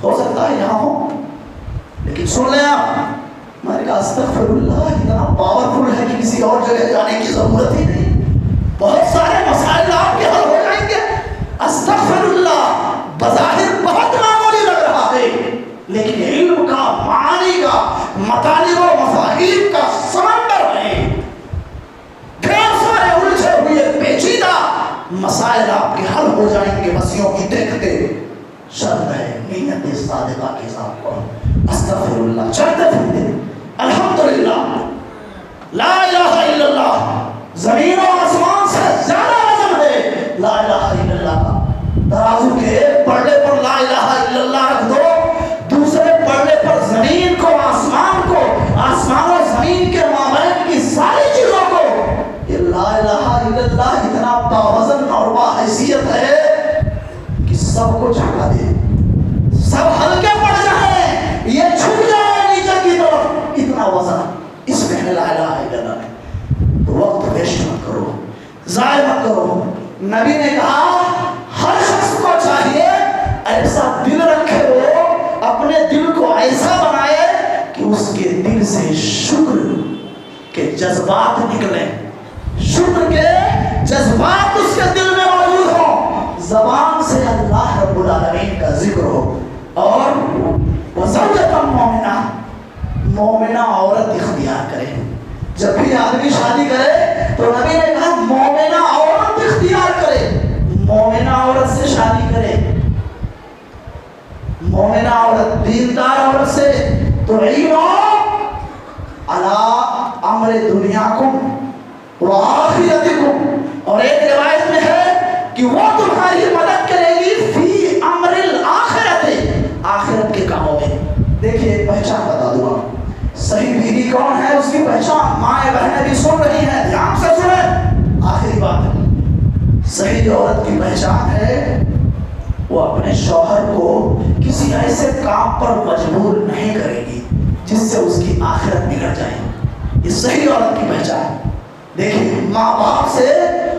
ہو سکتا ہے یہاں ہو، لیکن سن لیں آپ، میں نے کہا استغفر اللہ اتنا پاورفل ہے کہ کسی اور جگہ جانے کی ضرورت ہی نہیں. بہت سارے مسائل آپ کے حل ہو جائیں گے. استغفر اللہ بظاہر بہت معمولی لگ رہا ہے، لیکن علم کا، معانی کا، مطالب و مفاہیم کا سمندر ہے. ڈھیر سارے الجھے ہوئے پیچیدہ مسائل آپ کے حل ہو جائیں گے مسیحوں کی دیکھتے. شرط ہے نیت صادقہ کے ساتھ پڑھو استغفر اللہ، چلتے پھرتے الحمدللہ، لا الہ الا اللہ. زمین و آسمان سے زیادہ وزن ہے لا الہ الا اللہ کا. ترازو کے ایک پلڑے پر لا الہ الا اللہ رکھ دو، دوسرے پلڑے پر زمین کو، آسمان کو، آسمان و زمین کے مابین کی ساری چیزوں کو. یہ لا الہ الا اللہ اتنا باوزن اور باحیثیت ہے کہ سب کو جھکا دے، سب ہلکے پڑ جائیں، یہ چھپ جائے نیچے کی طرف. اتنا وزن اس میں ہے لا الہ الا اللہ. وقت ویسٹ مت کرو، ضائع مت کرو. نبی نے کہا ہر شخص کو چاہیے ایسا دل رکھے، وہ اپنے دل کو ایسا بنائے کہ اس کے دل سے شکر کے جذبات نکلیں، شکر کے جذبات اس کے دل میں موجود ہوں. زبان سے اللہ رب العالمین کا ذکر ہو. اور وزوجۃ مومنہ، مومنہ عورت اختیار کرے. جب بھی آدمی شادی کرے تو نبی نے کہا مومنہ عورت اختیار کرے، مومنہ عورت سے شادی کرے. مومنہ عورت، دیندار عورت سے تعینوا علی امر دنیاکم و آخرتکم، اور ایک روایت میں ہے کہ وہ تمہاری مدد کرے گی فی امر الآخرت، آخرت کے کاموں میں۔ دیکھیے ایک پہچان بتا دوں آپ، صحیح بیوی کون ہے، اس کی پہچان مائیں بہنیں بھی سن رہی ہیں، دھیان سے سنیں، آخری بات ہے۔ صحیح عورت کی پہچان ہے وہ اپنے شوہر کو کسی ایسے کام پر مجبور نہیں کرے گی جس سے اس کی آخرت بگڑ جائے، یہ صحیح عورت کی پہچان۔ دیکھیں ماں باپ سے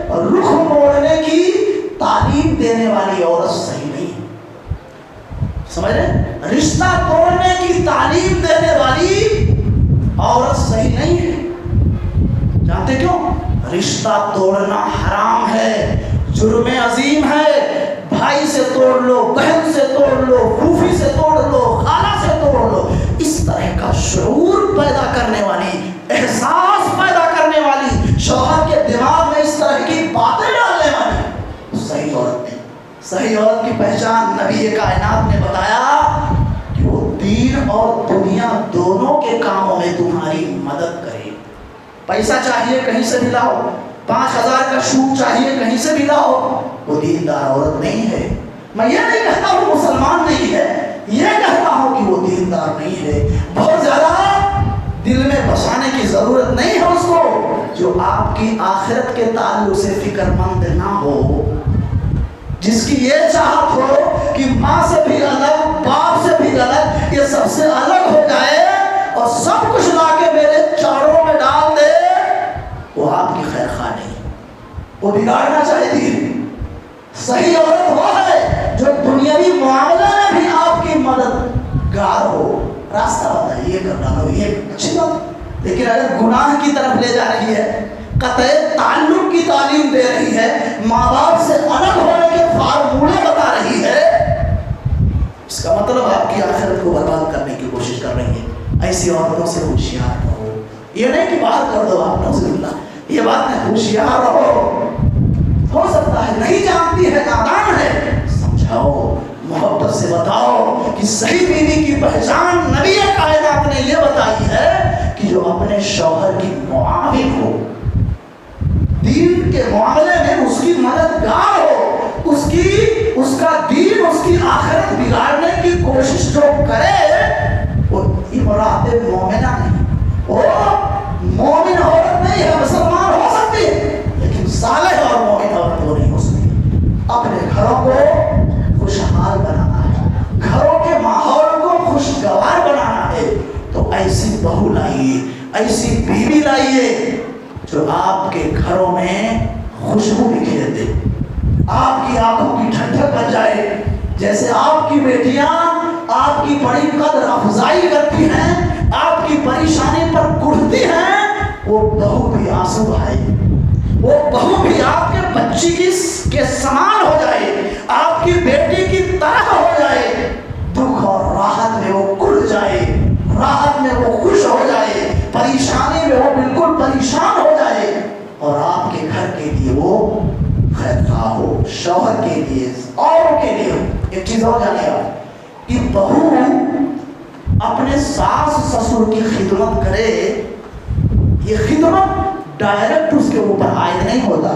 رخ موڑنے کی تعلیم دینے والی عورت صحیح نہیں ہے، سمجھ رہے؟ رشتہ توڑنے کی تعلیم دینے والی عورت صحیح نہیں ہے۔ جانتے کیوں؟ رشتہ توڑنا حرام ہے، جرم عظیم ہے۔ بھائی سے توڑ لو، بہن سے توڑ لو، پھوپھی سے توڑ لو، خالہ سے توڑ لو، اس طرح کا شعور پیدا کرنے والی، احساس پیدا کرنے والی، شوہر کے دماغ میں اس طرح کی باتیں ڈالنے والی صحیح عورت نہیں۔ صحیح عورت کی پہچان نبی کائنات نے بتایا کہ وہ دین اور دنیا دونوں کے کاموں میں تمہاری مدد کرے۔ پیسہ چاہیے کہیں سے بھی لاؤ، 5000 کا شوٹ چاہیے کہیں سے بھی لاؤ، وہ دیندار عورت نہیں ہے۔ میں یہ نہیں کہتا وہ مسلمان نہیں ہے، یہ کہتا ہوں کہ وہ دیندار نہیں ہے۔ بہت زیادہ دل میں بسانے کی ضرورت نہیں ہے اس کو، جو آپ کی آخرت کے تعلق سے فکر مند نہ ہو، جس کی یہ چاہت ہو کہ ماں سے بھی الگ، باپ سے بھی الگ، یہ سب سے الگ ہو جائے اور سب کچھ لا کے میرے چاروں میں ڈال دے، وہ آپ کی خیر خواہ نہیں، وہ بگاڑنا چاہتی ہے۔ صحیح عورت وہ ہے جو دنیاوی معاملہ میں بھی آپ کی مددگار ہو، راستہ بتائے، یہ کرنا ہو، یہ اچھی بات۔ لیکن اگر گناہ کی طرف لے جا رہی ہے، قطع تعلق کی تعلیم دے رہی ہے، ماں باپ سے الگ ہونے کے فارمولے بتا رہی ہے، اس کا مطلب آپ کی آخرت کو برباد کرنے کی کوشش کر رہی ہے۔ ایسی عورتوں سے ہوشیار رہو، یہ نہیں کہ باہر کر دو آپ، نعوذ باللہ، یہ بات ہے، ہوشیار رہو۔ ہو سکتا ہے نہیں جانتی ہے، نادان ہے، سمجھاؤ، محبت سے بتاؤ کہ صحیح بیوی کی پہچان نبی کائنات نے یہ بتائی ہے کہ جو اپنے شوہر کی معاون ہو، دین کے معاملے میں اس کی مددگار ہو، اس کا دین، اس کی آخرت بگاڑنے کی کوشش جو کرے، وہ امرأت مومنہ نہیں، وہ مومن عورت نہیں ہے، مسلمان ہو سکتی ہے لیکن صالح اور مومن عورت وہ نہیں ہو سکتی۔ اپنے گھروں کو خوشحال بنانا ہے، گھروں کے ماحول کو خوشگوار بنانا ہے، تو ایسی بہو لائیے، ایسی بیوی لائیے جو آپ کے گھروں میں خوشبو بکھیر دے، آپ کی آنکھوں کی ٹھنڈک بن جائے۔ جیسے آپ کی بیٹیاں آپ کی بڑی قدر افزائی کرتی ہیں، آپ کی پریشانی پر کڑھتی ہیں، وہ بہو بھی آنسو بہائے، وہ بہو بھی آپ کے بچی کے سامان ہو جائے، آپ کی بیٹی کی طرح ہو جائے، دکھ اور راحت میں وہ کڑھ جائے، راحت میں وہ خوش ہو جائے، پریشانی میں وہ بالکل پریشان ہو جائے، اور آپ کے گھر کے لیے وہ خیر خواہ ہو، شوہر کے لیے، اوروں کے لیے۔ ایک چیز اور جانے آپ کہ بہو اپنے ساس سسر کی خدمت کرے، یہ خدمت ڈائریکٹ اس کے اوپر عائد نہیں ہوتا۔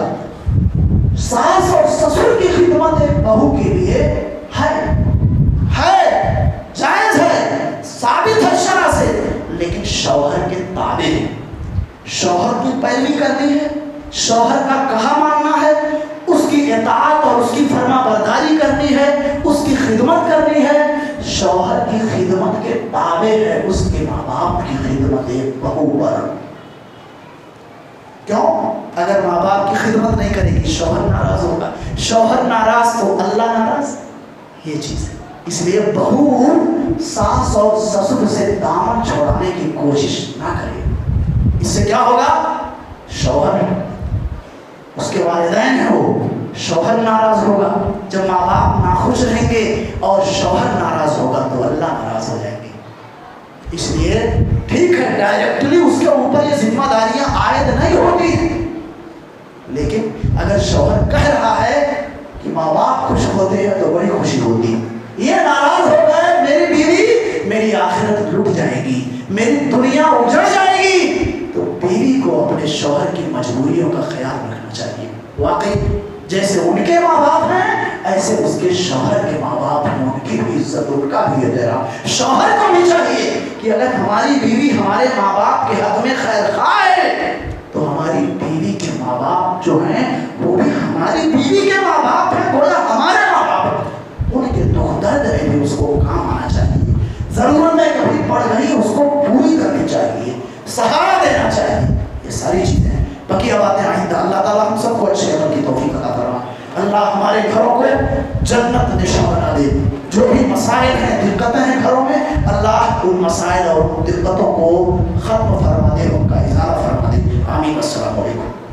ساس اور سسر کی خدمت ایک بہو کے لیے ہے، جائز ہے، ثابت ہے شرع سے، لیکن شوہر کے تابع ہے، شوہر کی پیروی کرنی ہے، شوہر کا کہا ماننا ہے، اس کی اطاعت اور اس کی فرما برداری کرنی ہے، اس کی خدمت کرنی ہے۔ شوہر کی خدمت کے تابع ہے اس کے ماں باپ کی خدمت ایک بہو پر۔ کیوں؟ اگر ماں باپ کی خدمت نہیں کرے گی شوہر ناراض ہوگا، شوہر ناراض تو اللہ ناراض، یہ چیز ہے۔ اس لیے بہو ساس اور سسر سے دامن چھوڑانے کی کوشش نہ کرے، اس سے کیا ہوگا؟ شوہر، اس کے والدین ہیں وہ، شوہر ناراض ہوگا، جب ماں باپ ناخوش رہیں گے اور شوہر ناراض ہوگا تو اللہ ناراض ہو جائیں گے۔ اس لیے ٹھیک ہے ڈائریکٹلی اس کے اوپر یہ ذمہ داریاں عائد نہیں ہوتی، لیکن اگر شوہر کہہ رہا ہے کہ ماں باپ خوش ہوتے ہیں تو بڑی خوشی ہوتی ہے، یہ ناراض ہو گئے جائے گی، میری دنیا اجڑ جائے گی، تو بیوی کو اپنے شوہر کی مجبوریوں کا خیال رکھنا چاہیے۔ واقعی جیسے ان کے ماں باپ ہیں ایسے اس کے شوہر کے ماں باپ ہیں، ان کی بھی عزت، ان کا بھی احترام۔ شوہر کو بھی چاہیے کہ اگر ہماری بیوی ہمارے ماں باپ کے حق میں خیر خواہ ہے تو ہماری بیوی کے ماں باپ جو ہیں وہ بھی ہماری بیوی کے ماں باپ ہیں، گویا ہمارے ماں باپ ہیں، ان کے دکھ درد میں بھی اس کو کام آنا چاہیے، ضرورتیں کبھی پڑ گئی اس کو پوری کرنی چاہیے، سہارا دینا چاہیے۔ یہ ساری چیزیں بقیہ باتیں آئندہ اللہ تعالیٰ ہم سب کو اچھے عمل کی توفیق عطا فرمائے۔ اللہ ہمارے گھروں کو جنت نشان بنا دے۔ جو بھی مسائل ہیں، دقتیں ہیں گھروں میں، اللہ ان مسائل اور دقتوں کو ختم فرما دے، ان کا ازالہ فرما دے۔ آمین۔ السلام علیکم۔